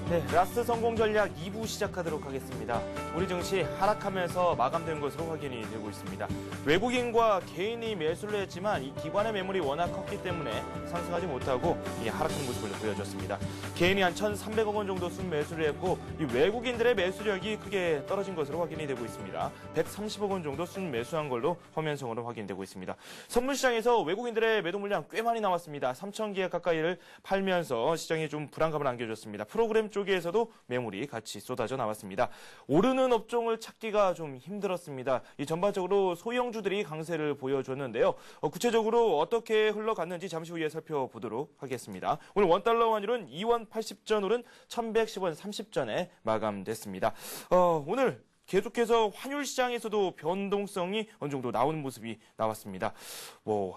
네, 라스트 성공 전략 2부 시작하도록 하겠습니다. 우리 증시 하락하면서 마감된 것으로 확인이 되고 있습니다. 외국인과 개인이 매수를 했지만 이 기관의 매물이 워낙 컸기 때문에 상승하지 못하고 하락한 모습을 보여줬습니다. 개인이 한 1,300억 원 정도 순매수를 했고 이 외국인들의 매수력이 크게 떨어진 것으로 확인이 되고 있습니다. 130억 원 정도 순매수한 걸로 화면상으로 확인되고 있습니다. 선물시장에서 외국인들의 매도 물량 꽤 많이 나왔습니다. 3,000개 가까이를 팔면서 시장에 좀 불안감을 안겨줬습니다. 프로그램 쪽에서도 매물이 같이 쏟아져 나왔습니다. 오르는 업종을 찾기가 좀 힘들었습니다. 이 전반적으로 소형주들이 강세를 보여줬는데요. 구체적으로 어떻게 흘러갔는지 잠시 후에 살펴보도록 하겠습니다. 오늘 원달러 환율은 2원 80전 오른 1,110원 30전에 마감됐습니다. 오늘 계속해서 환율 시장에서도 변동성이 어느 정도 나오는 모습이 나왔습니다.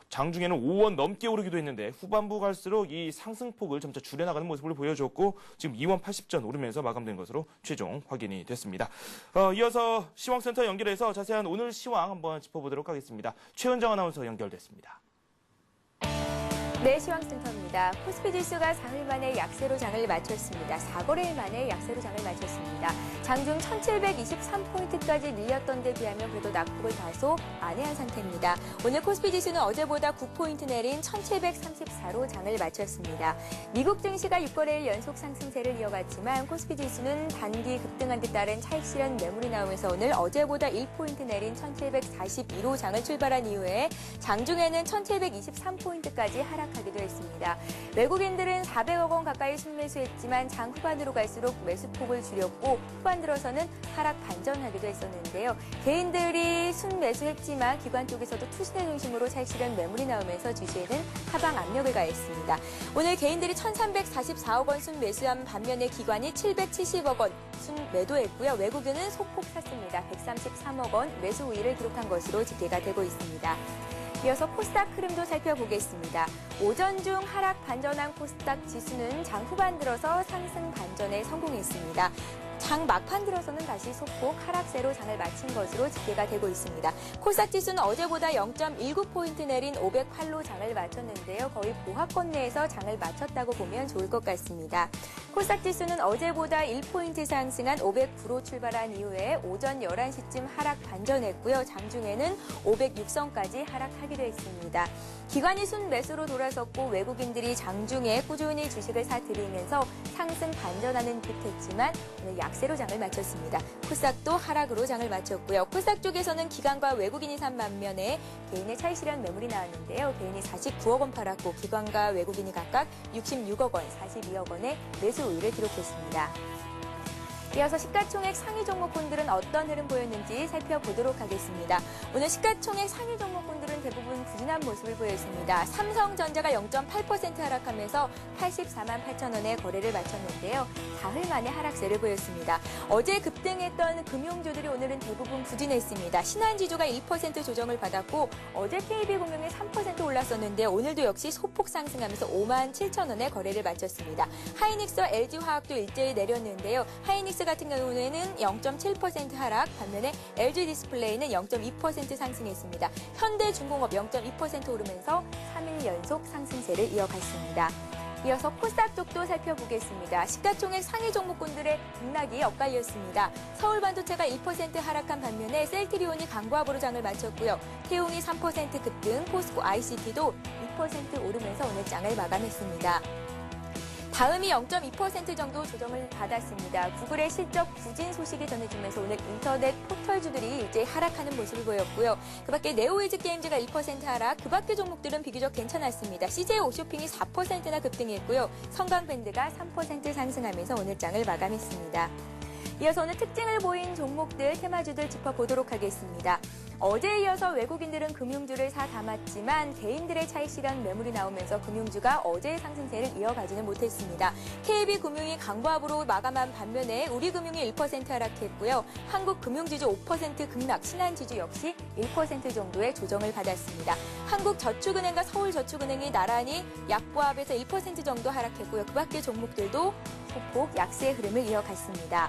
장중에는 5원 넘게 오르기도 했는데 후반부 갈수록 이 상승폭을 점차 줄여나가는 모습을 보여줬고 지금 2원 80전 오르면서 마감된 것으로 최종 확인이 됐습니다. 이어서 시황센터 연결해서 자세한 오늘 시황 한번 짚어보도록 하겠습니다. 최은정 아나운서 연결됐습니다. 네, 시황센터입니다. 코스피 지수가 4일 만에 약세로 장을 마쳤습니다. 4거래일 만에 약세로 장을 마쳤습니다. 장중 1,723포인트까지 밀렸던 데 비하면 그래도 낙폭을 다소 만회한 상태입니다. 오늘 코스피 지수는 어제보다 9포인트 내린 1,734로 장을 마쳤습니다. 미국 증시가 6거래일 연속 상승세를 이어갔지만 코스피 지수는 단기 급등한 데 따른 차익 실현 매물이 나오면서 오늘 어제보다 1포인트 내린 1,742로 장을 출발한 이후에 장중에는 1,723포인트까지 하기도 했습니다. 외국인들은 400억 원 가까이 순매수했지만 장 후반으로 갈수록 매수폭을 줄였고 후반 들어서는 하락 반전하기도 했었는데요. 개인들이 순매수했지만 기관 쪽에서도 투신의 중심으로 차익 실현 매물이 나오면서 주시에는 하방 압력을 가했습니다. 오늘 개인들이 1,344억 원 순매수한 반면에 기관이 770억 원 순매도했고요. 외국인은 소폭 샀습니다. 133억 원 매수 우위를 기록한 것으로 집계가 되고 있습니다. 이어서 코스닥 흐름도 살펴보겠습니다. 오전 중 하락 반전한 코스닥 지수는 장 후반 들어서 상승 반전에 성공했습니다. 장 막판 들어서는 다시 소폭 하락세로 장을 마친 것으로 집계가 되고 있습니다. 코스닥 지수는 어제보다 0.19포인트 내린 508로 장을 마쳤는데요. 거의 보합권 내에서 장을 마쳤다고 보면 좋을 것 같습니다. 코스닥 지수는 어제보다 1포인트 상승한 509로 출발한 이후에 오전 11시쯤 하락 반전했고요. 장중에는 506선까지 하락하기도 했습니다. 기관이 순매수로 돌아섰고 외국인들이 장중에 꾸준히 주식을 사들이면서 상승 반전하는 듯했지만 오늘 약세로 장을 마쳤습니다. 코스닥도 하락으로 장을 마쳤고요. 코스닥 쪽에서는 기관과 외국인이 산 반면에 개인의 차익 실현 매물이 나왔는데요. 개인이 49억 원 팔았고 기관과 외국인이 각각 66억 원, 42억 원의 매수 우위를 기록했습니다. 이어서 시가총액 상위 종목군들은 어떤 흐름 보였는지 살펴보도록 하겠습니다. 오늘 시가총액 상위 종목군들은 대부분 부진한 모습을 보였습니다. 삼성전자가 0.8% 하락하면서 84만 8천 원의 거래를 마쳤는데요. 사흘 만에 하락세를 보였습니다. 어제 급등했던 금융주들이 오늘은 대부분 부진했습니다. 신한지주가 1% 조정을 받았고 어제 KB금융이 3% 올랐었는데 오늘도 역시 소폭 상승하면서 5만 7천 원의 거래를 마쳤습니다. 하이닉스와 LG화학도 일제히 내렸는데요. 하이닉스 같은 경우에는 0.7% 하락, 반면에 LG디스플레이는 0.2% 상승했습니다. 현대중공업 0.2% 오르면서 3일 연속 상승세를 이어갔습니다. 이어서 코스닥 쪽도 살펴보겠습니다. 시가총액 상위 종목군들의 등락이 엇갈렸습니다. 서울반도체가 1% 하락한 반면에 셀트리온이 강보합으로 장을 마쳤고요. 태용이 3% 급등, 포스코 ICT도 2% 오르면서 오늘 장을 마감했습니다. 다음이 0.2% 정도 조정을 받았습니다. 구글의 실적 부진 소식이 전해지면서 오늘 인터넷 포털주들이 일제히 하락하는 모습을 보였고요. 그 밖에 네오이즈게임즈가 1% 하락, 그 밖의 종목들은 비교적 괜찮았습니다. CJ 옥쇼핑이 4%나 급등했고요. 성강밴드가 3% 상승하면서 오늘 장을 마감했습니다. 이어서 오늘 특징을 보인 종목들, 테마주들 짚어보도록 하겠습니다. 어제에 이어서 외국인들은 금융주를 사 담았지만 개인들의 차익 실현 매물이 나오면서 금융주가 어제의 상승세를 이어가지는 못했습니다. KB금융이 강보합으로 마감한 반면에 우리금융이 1% 하락했고요. 한국금융지주 5% 급락, 신한지주 역시 1% 정도의 조정을 받았습니다. 한국저축은행과 서울저축은행이 나란히 약보합에서 1% 정도 하락했고요. 그 밖의 종목들도 소폭 약세의 흐름을 이어갔습니다.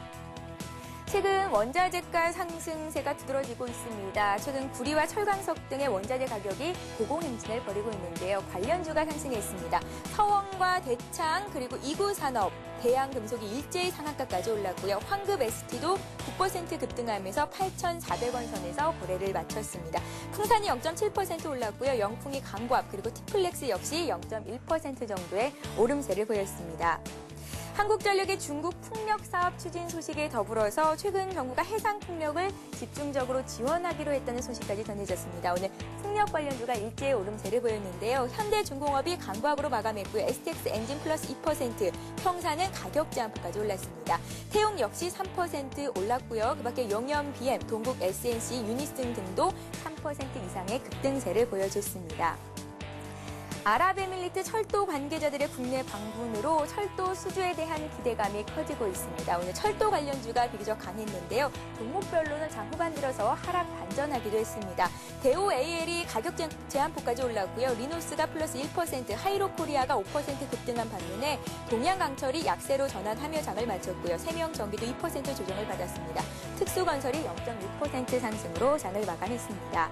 최근 원자재가 상승세가 두드러지고 있습니다. 최근 구리와 철강석 등의 원자재 가격이 고공행진을 벌이고 있는데요. 관련주가 상승했습니다. 서원과 대창 그리고 이구산업, 대양금속이 일제히 상한가까지 올랐고요. 황급 ST도 9% 급등하면서 8,400원 선에서 거래를 마쳤습니다. 풍산이 0.7% 올랐고요. 영풍이 강과합 그리고 티플렉스 역시 0.1% 정도의 오름세를 보였습니다. 한국전력의 중국 풍력 사업 추진 소식에 더불어서 최근 정부가 해상 풍력을 집중적으로 지원하기로 했다는 소식까지 전해졌습니다. 오늘 풍력 관련주가 일제히 오름세를 보였는데요. 현대중공업이 강보합으로 마감했고요. STX 엔진 플러스 2%, 평산은 가격 제한폭까지 올랐습니다. 태용 역시 3% 올랐고요. 그밖에 용연 BM, 동국 SNC, 유니슨 등도 3% 이상의 급등세를 보여줬습니다. 아랍에밀리트 철도 관계자들의 국내 방문으로 철도 수주에 대한 기대감이 커지고 있습니다. 오늘 철도 관련주가 비교적 강했는데요. 종목별로는 장 후반 들어서 하락 반전하기도 했습니다. 대우 AL이 가격 제한폭까지 올랐고요. 리노스가 플러스 1%, 하이로코리아가 5% 급등한 반면에 동양강철이 약세로 전환하며 장을 마쳤고요. 세명전기도 2% 조정을 받았습니다. 특수건설이 0.6% 상승으로 장을 마감했습니다.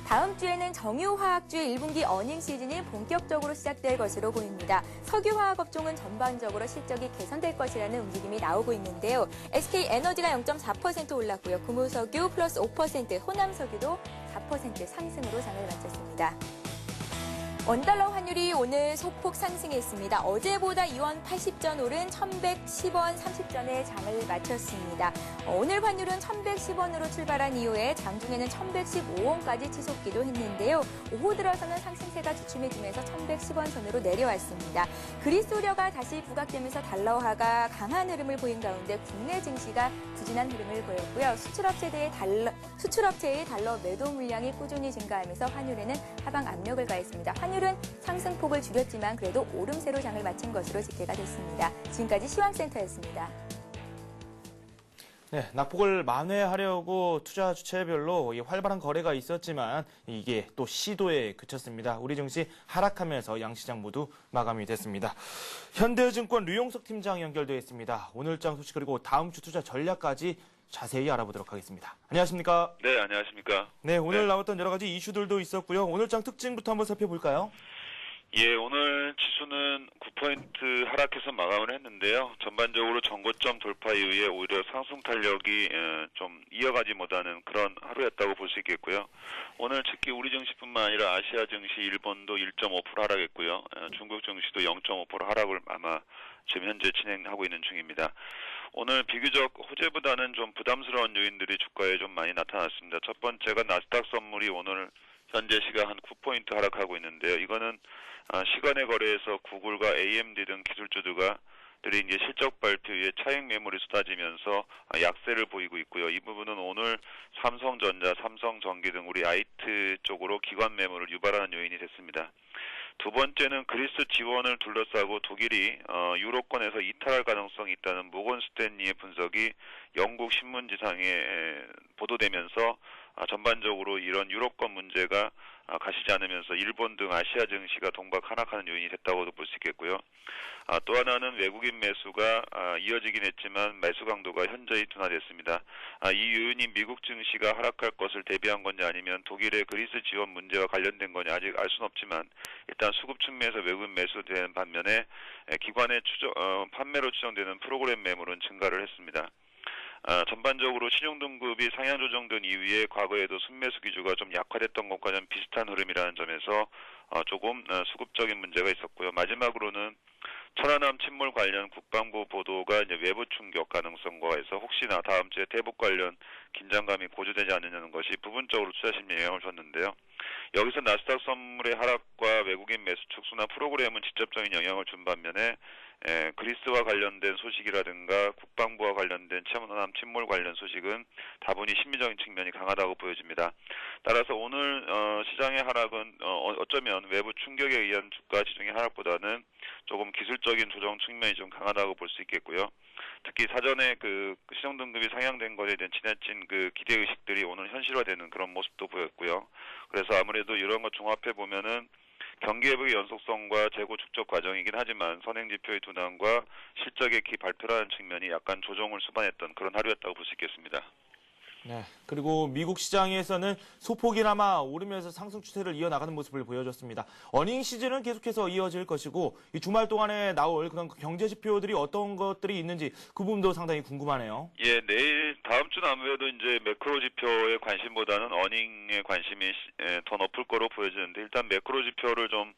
다음 주에는 정유화학주의 1분기 어닝 시즌이 본격적으로 시작될 것으로 보입니다. 석유화학 업종은 전반적으로 실적이 개선될 것이라는 움직임이 나오고 있는데요. SK에너지가 0.4% 올랐고요. 금호석유 플러스 5%, 호남석유도 4% 상승으로 장을 마쳤습니다. 원달러 환율이 오늘 소폭 상승했습니다. 어제보다 2원 80전 오른 1,110원 30전에 장을 마쳤습니다. 오늘 환율은 1,110원으로 출발한 이후에 장중에는 1,115원까지 치솟기도 했는데요. 오후 들어서는 상승세가 주춤해지면서 1,110원 선으로 내려왔습니다. 그리스 우려가 다시 부각되면서 달러화가 강한 흐름을 보인 가운데 국내 증시가 부진한 흐름을 보였고요. 수출업체의 달러 매도 물량이 꾸준히 증가하면서 환율에는 하방 압력을 가했습니다. 환율은 상승폭을 줄였지만 그래도 오름세로 장을 마친 것으로 집계가 됐습니다. 지금까지 시황센터였습니다. 네, 낙폭을 만회하려고 투자 주체별로 활발한 거래가 있었지만 이게 또 시도에 그쳤습니다. 우리 증시 하락하면서 양시장 모두 마감이 됐습니다. 현대증권 류용석 팀장 연결되어 있습니다. 오늘장 소식 그리고 다음 주 투자 전략까지 자세히 알아보도록 하겠습니다. 안녕하십니까? 네, 안녕하십니까? 네, 오늘 나왔던 여러 가지 이슈들도 있었고요. 오늘장 특징부터 한번 살펴볼까요? 예, 오늘 지수는 9포인트 하락해서 마감을 했는데요. 전반적으로 전고점 돌파 이후에 오히려 상승 탄력이 좀 이어가지 못하는 그런 하루였다고 볼 수 있겠고요. 오늘 특히 우리 증시뿐만 아니라 아시아 증시, 일본도 1.5% 하락했고요. 중국 증시도 0.5% 하락을 아마 지금 현재 진행하고 있는 중입니다. 오늘 비교적 호재보다는 좀 부담스러운 요인들이 주가에 좀 많이 나타났습니다. 첫 번째가 나스닥 선물이 오늘 현재 시각 한 9포인트 하락하고 있는데요. 이거는 시간의 거래에서 구글과 AMD 등 기술주들이 이제 실적 발표 후에 차익 매물이 쏟아지면서 약세를 보이고 있고요. 이 부분은 오늘 삼성전자, 삼성전기 등 우리 IT 쪽으로 기관 매물을 유발하는 요인이 됐습니다. 두 번째는 그리스 지원을 둘러싸고 독일이 유로권에서 이탈할 가능성이 있다는 모건 스탠리의 분석이 영국 신문지상에 보도되면서 전반적으로 이런 유로권 문제가 가시지 않으면서 일본 등 아시아 증시가 동박 하락하는 요인이 됐다고도 볼 수 있겠고요. 또 하나는 외국인 매수가 이어지긴 했지만 매수 강도가 현저히 둔화됐습니다. 이 요인이 미국 증시가 하락할 것을 대비한 건지 아니면 독일의 그리스 지원 문제와 관련된 건지 아직 알 수는 없지만 일단 수급 측면에서 외국인 매수되는 반면에 기관의 판매로 추정되는 프로그램 매물은 증가를 했습니다. 전반적으로 신용등급이 상향 조정된 이후에 과거에도 순매수 기조가 좀 약화됐던 것과 좀 비슷한 흐름이라는 점에서 조금 수급적인 문제가 있었고요. 마지막으로는 천안함 침몰 관련 국방부 보도가 이제 외부 충격 가능성과 해서 혹시나 다음 주에 대북 관련 긴장감이 고조되지 않느냐는 것이 부분적으로 투자 심리에 영향을 줬는데요. 여기서 나스닥 선물의 하락과 외국인 매수 축소나 프로그램은 직접적인 영향을 준 반면에 그리스와 관련된 소식이라든가 국방부와 관련된 천안함 침몰 관련 소식은 다분히 심리적인 측면이 강하다고 보여집니다. 따라서 오늘 시장의 하락은 어쩌면 외부 충격에 의한 주가 지중의 하락보다는 조금 기술적인 조정 측면이 좀 강하다고 볼 수 있겠고요. 특히 사전에 그 신용등급이 상향된 것에 대한 지나친 그 기대의식들이 오늘 현실화되는 그런 모습도 보였고요. 그래서 아무래도 이런 것 종합해 보면은 경기 회복의 연속성과 재고 축적 과정이긴 하지만 선행지표의 둔화과 실적의 기 발표라는 측면이 약간 조정을 수반했던 그런 하루였다고 볼 수 있겠습니다. 네. 그리고 미국 시장에서는 소폭이나마 오르면서 상승 추세를 이어나가는 모습을 보여줬습니다. 어닝 시즌은 계속해서 이어질 것이고 이 주말 동안에 나올 그런 경제 지표들이 어떤 것들이 있는지 그 부분도 상당히 궁금하네요. 예, 내일 다음 주는 아무래도 이제 매크로 지표의 관심보다는 어닝에 관심이 더 높을 거로 보여지는데 일단 매크로 지표를 좀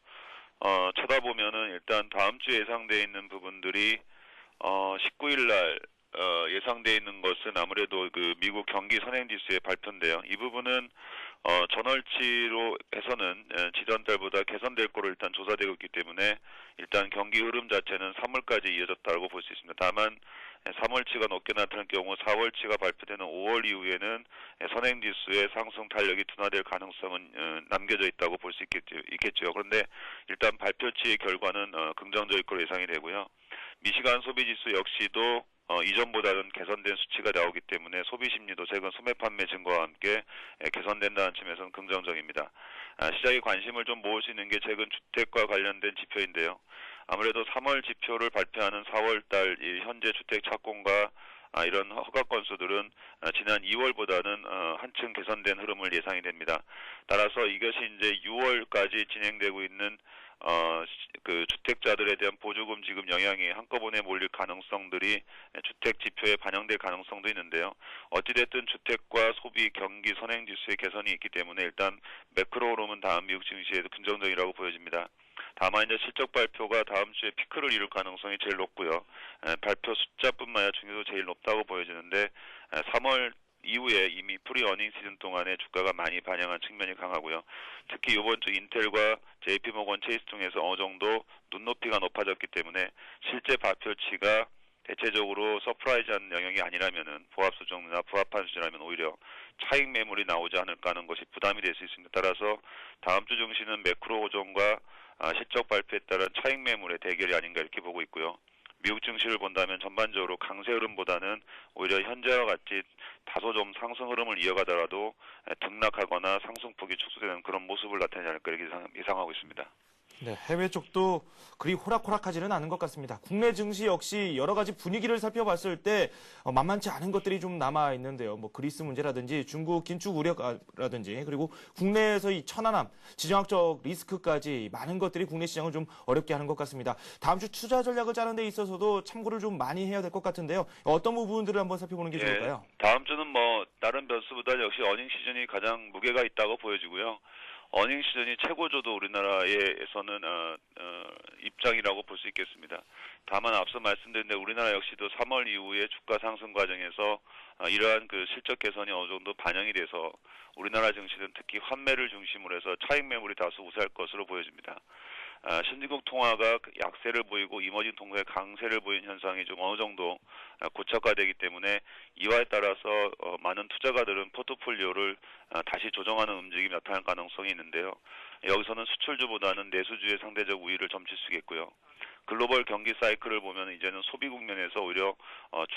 쳐다보면은 일단 다음 주에 예상돼 있는 부분들이 19일 날 예상돼 있는 것은 아무래도 그 미국 경기 선행지수의 발표인데요. 이 부분은 전월치로 해서는 지난달보다 개선될 거로 일단 조사되고 있기 때문에 일단 경기 흐름 자체는 3월까지 이어졌다고 볼 수 있습니다. 다만 3월치가 높게 나타날 경우 4월치가 발표되는 5월 이후에는 선행지수의 상승 탄력이 둔화될 가능성은 남겨져 있다고 볼 수 있겠죠. 그런데 일단 발표치의 결과는 긍정적일 거로 예상이 되고요. 미시간 소비지수 역시도 이전보다는 개선된 수치가 나오기 때문에 소비 심리도 최근 소매 판매 증가와 함께 개선된다는 측면에서는 긍정적입니다. 시장의 관심을 좀 모을 수 있는 게 최근 주택과 관련된 지표인데요. 아무래도 3월 지표를 발표하는 4월달 현재 주택 착공과 이런 허가 건수들은 지난 2월보다는 한층 개선된 흐름을 예상이 됩니다. 따라서 이것이 이제 6월까지 진행되고 있는 그 주택자들에 대한 보조금 지급 영향이 한꺼번에 몰릴 가능성들이 주택 지표에 반영될 가능성도 있는데요. 어찌됐든 주택과 소비, 경기, 선행지수의 개선이 있기 때문에 일단 매크로 흐름은 다음 미국 증시에도 긍정적이라고 보여집니다. 다만 이제 실적 발표가 다음 주에 피크를 이룰 가능성이 제일 높고요. 발표 숫자뿐만 아니라 중요도 제일 높다고 보여지는데 3월 이후에 이미 프리 어닝 시즌 동안에 주가가 많이 반영한 측면이 강하고요. 특히 이번 주 인텔과 JP모건 체이스 통해서 어느 정도 눈높이가 높아졌기 때문에 실제 발표치가 대체적으로 서프라이즈한 영역이 아니라면은 보합 수준이나 부합한 수준이라면 오히려 차익 매물이 나오지 않을까 하는 것이 부담이 될 수 있습니다. 따라서 다음 주 증시는 매크로 고정과 실적 발표에 따른 차익 매물의 대결이 아닌가 이렇게 보고 있고요. 미국 증시를 본다면 전반적으로 강세 흐름보다는 오히려 현재와 같이 다소 좀 상승 흐름을 이어가더라도 등락하거나 상승폭이 축소되는 그런 모습을 나타내지 않을까 이렇게 예상하고 있습니다. 네, 해외 쪽도 그리 호락호락하지는 않은 것 같습니다. 국내 증시 역시 여러 가지 분위기를 살펴봤을 때 만만치 않은 것들이 좀 남아 있는데요. 뭐 그리스 문제라든지 중국 긴축 우려라든지 그리고 국내에서 이 천안함, 지정학적 리스크까지 많은 것들이 국내 시장을 좀 어렵게 하는 것 같습니다. 다음 주 투자 전략을 짜는 데 있어서도 참고를 좀 많이 해야 될 것 같은데요. 어떤 부분들을 한번 살펴보는 게 좋을까요? 다음 주는 뭐 다른 변수보다 역시 어닝 시즌이 가장 무게가 있다고 보여지고요. 어닝 시즌이 최고조도 우리나라에서는 입장이라고 볼 수 있겠습니다. 다만 앞서 말씀드린 대로 우리나라 역시도 3월 이후에 주가 상승 과정에서 이러한 그 실적 개선이 어느 정도 반영이 돼서 우리나라 증시는 특히 환매를 중심으로 해서 차익 매물이 다소 우세할 것으로 보여집니다. 신진국 통화가 약세를 보이고 이머징 통화의 강세를 보이는 현상이 좀 어느 정도 고착화되기 때문에 이와에 따라서 많은 투자가들은 포트폴리오를 다시 조정하는 움직임이 나타날 가능성이 있는데요. 여기서는 수출주보다는 내수주의 상대적 우위를 점칠 수 있겠고요. 글로벌 경기 사이클을 보면 이제는 소비 국면에서 오히려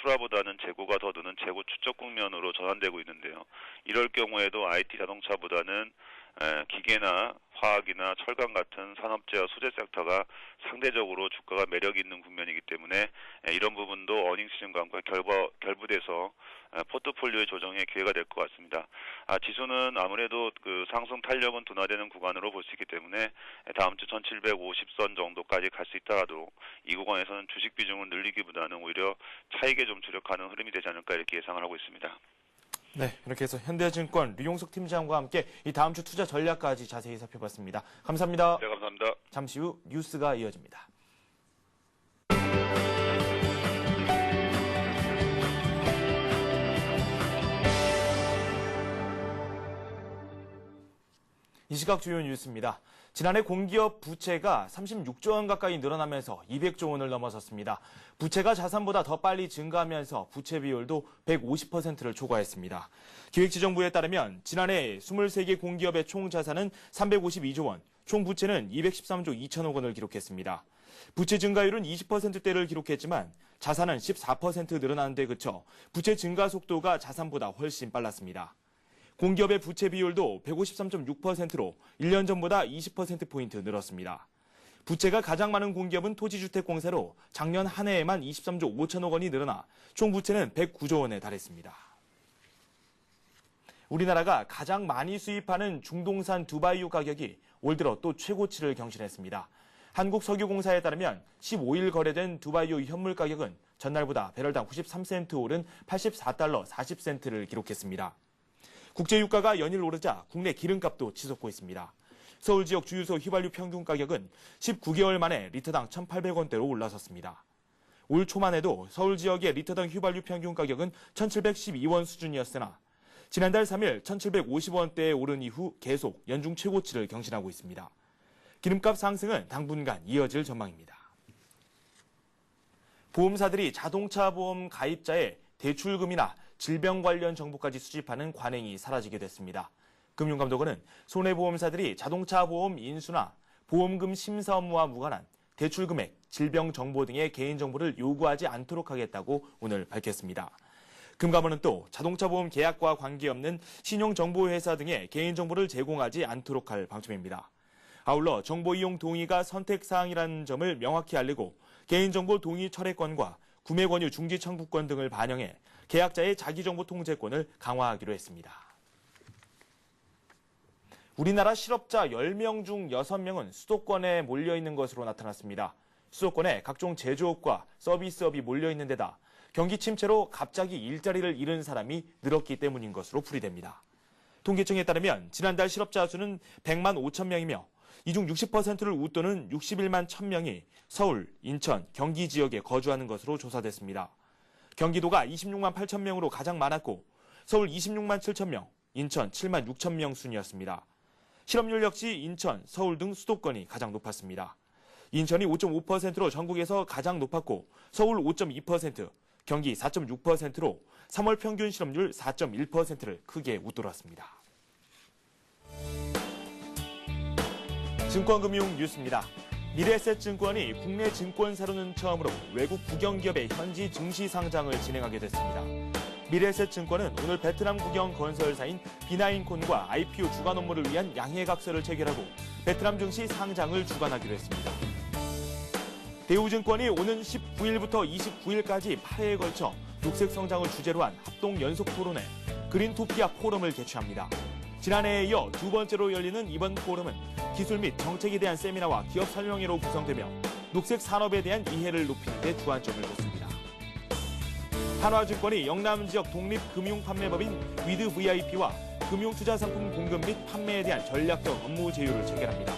출하보다는 재고가 더 느는 재고 축적 국면으로 전환되고 있는데요. 이럴 경우에도 IT 자동차보다는 기계나 화학이나 철강 같은 산업재와 소재 섹터가 상대적으로 주가가 매력이 있는 국면이기 때문에 이런 부분도 어닝 시즌과 함께 결부돼서 포트폴리오의 조정의 기회가 될 것 같습니다. 지수는 아무래도 그 상승 탄력은 둔화되는 구간으로 볼 수 있기 때문에 다음 주 1750선 정도까지 갈 수 있더라도 이 구간에서는 주식 비중을 늘리기보다는 오히려 차익에 좀 주력하는 흐름이 되지 않을까 이렇게 예상을 하고 있습니다. 네, 이렇게 해서 현대증권 류용석 팀장과 함께 이 다음 주 투자 전략까지 자세히 살펴봤습니다. 감사합니다. 네, 감사합니다. 잠시 후 뉴스가 이어집니다. 이 시각 주요 뉴스입니다. 지난해 공기업 부채가 36조 원 가까이 늘어나면서 200조 원을 넘어섰습니다. 부채가 자산보다 더 빨리 증가하면서 부채 비율도 150%를 초과했습니다. 기획재정부에 따르면 지난해 23개 공기업의 총 자산은 352조 원, 총 부채는 213조 2천억 원을 기록했습니다. 부채 증가율은 20%대를 기록했지만 자산은 14% 늘어나는 데 그쳐 부채 증가 속도가 자산보다 훨씬 빨랐습니다. 공기업의 부채 비율도 153.6%로 1년 전보다 20%포인트 늘었습니다. 부채가 가장 많은 공기업은 토지주택공사로 작년 한 해에만 23조 5천억 원이 늘어나 총 부채는 109조 원에 달했습니다. 우리나라가 가장 많이 수입하는 중동산 두바이유 가격이 올 들어 또 최고치를 경신했습니다. 한국석유공사에 따르면 15일 거래된 두바이유 현물 가격은 전날보다 배럴당 93센트 오른 84달러 40센트를 기록했습니다. 국제유가가 연일 오르자 국내 기름값도 치솟고 있습니다. 서울 지역 주유소 휘발유 평균 가격은 19개월 만에 리터당 1,800원대로 올라섰습니다. 올 초만 해도 서울 지역의 리터당 휘발유 평균 가격은 1,712원 수준이었으나 지난달 3일 1,750원대에 오른 이후 계속 연중 최고치를 경신하고 있습니다. 기름값 상승은 당분간 이어질 전망입니다. 보험사들이 자동차 보험 가입자의 대출금이나 질병 관련 정보까지 수집하는 관행이 사라지게 됐습니다. 금융감독원은 손해보험사들이 자동차 보험 인수나 보험금 심사 업무와 무관한 대출금액, 질병 정보 등의 개인정보를 요구하지 않도록 하겠다고 오늘 밝혔습니다. 금감원은 또 자동차 보험 계약과 관계없는 신용정보회사 등의 개인정보를 제공하지 않도록 할 방침입니다. 아울러 정보 이용 동의가 선택사항이라는 점을 명확히 알리고 개인정보 동의 철회권과 구매 권유 중지 청구권 등을 반영해 계약자의 자기정보 통제권을 강화하기로 했습니다. 우리나라 실업자 10명 중 6명은 수도권에 몰려있는 것으로 나타났습니다. 수도권에 각종 제조업과 서비스업이 몰려있는 데다 경기 침체로 갑자기 일자리를 잃은 사람이 늘었기 때문인 것으로 풀이됩니다. 통계청에 따르면 지난달 실업자 수는 100만 5천 명이며 이 중 60%를 웃도는 61만 1,000명이 서울, 인천, 경기 지역에 거주하는 것으로 조사됐습니다. 경기도가 26만 8천 명으로 가장 많았고 서울 26만 7천 명, 인천 7만 6천 명 순이었습니다. 실업률 역시 인천, 서울 등 수도권이 가장 높았습니다. 인천이 5.5%로 전국에서 가장 높았고 서울 5.2%, 경기 4.6%로 3월 평균 실업률 4.1%를 크게 웃돌았습니다. 증권금융 뉴스입니다. 미래에셋증권이 국내 증권사로는 처음으로 외국 국영기업의 현지 증시 상장을 진행하게 됐습니다. 미래에셋증권은 오늘 베트남 국영 건설사인 비나인콘과 IPO 주관 업무를 위한 양해각서를 체결하고 베트남 증시 상장을 주관하기로 했습니다. 대우증권이 오는 19일부터 29일까지 8회에 걸쳐 녹색 성장을 주제로 한 합동 연속 토론회 그린토피아 포럼을 개최합니다. 지난해에 이어 두 번째로 열리는 이번 포럼은 기술 및 정책에 대한 세미나와 기업 설명회로 구성되며 녹색 산업에 대한 이해를 높이는 데 주안점을 뒀습니다. 한화증권이 영남 지역 독립금융판매법인 위드 VIP와 금융투자상품 공급 및 판매에 대한 전략적 업무 제휴를 체결합니다.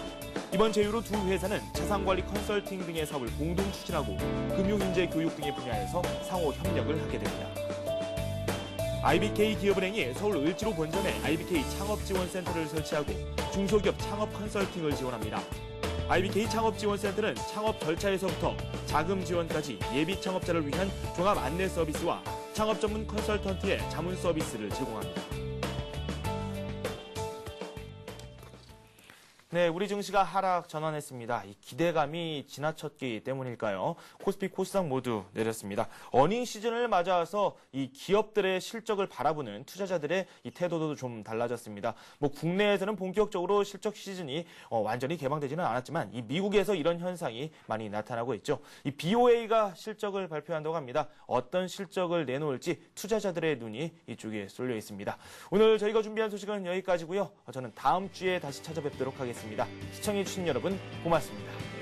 이번 제휴로 두 회사는 자산관리 컨설팅 등의 사업을 공동 추진하고 금융인재 교육 등의 분야에서 상호 협력을 하게 됩니다. IBK 기업은행이 서울 을지로 본점에 IBK 창업지원센터를 설치하고 중소기업 창업 컨설팅을 지원합니다. IBK 창업지원센터는 창업 절차에서부터 자금 지원까지 예비 창업자를 위한 종합 안내 서비스와 창업 전문 컨설턴트의 자문 서비스를 제공합니다. 네, 우리 증시가 하락 전환했습니다. 이 기대감이 지나쳤기 때문일까요? 코스피, 코스닥 모두 내렸습니다. 어닝 시즌을 맞아서 이 기업들의 실적을 바라보는 투자자들의 이 태도도 좀 달라졌습니다. 뭐 국내에서는 본격적으로 실적 시즌이 완전히 개방되지는 않았지만 이 미국에서 이런 현상이 많이 나타나고 있죠. 이 BOA가 실적을 발표한다고 합니다. 어떤 실적을 내놓을지 투자자들의 눈이 이쪽에 쏠려 있습니다. 오늘 저희가 준비한 소식은 여기까지고요. 저는 다음 주에 다시 찾아뵙도록 하겠습니다. 시청해주신 여러분 고맙습니다.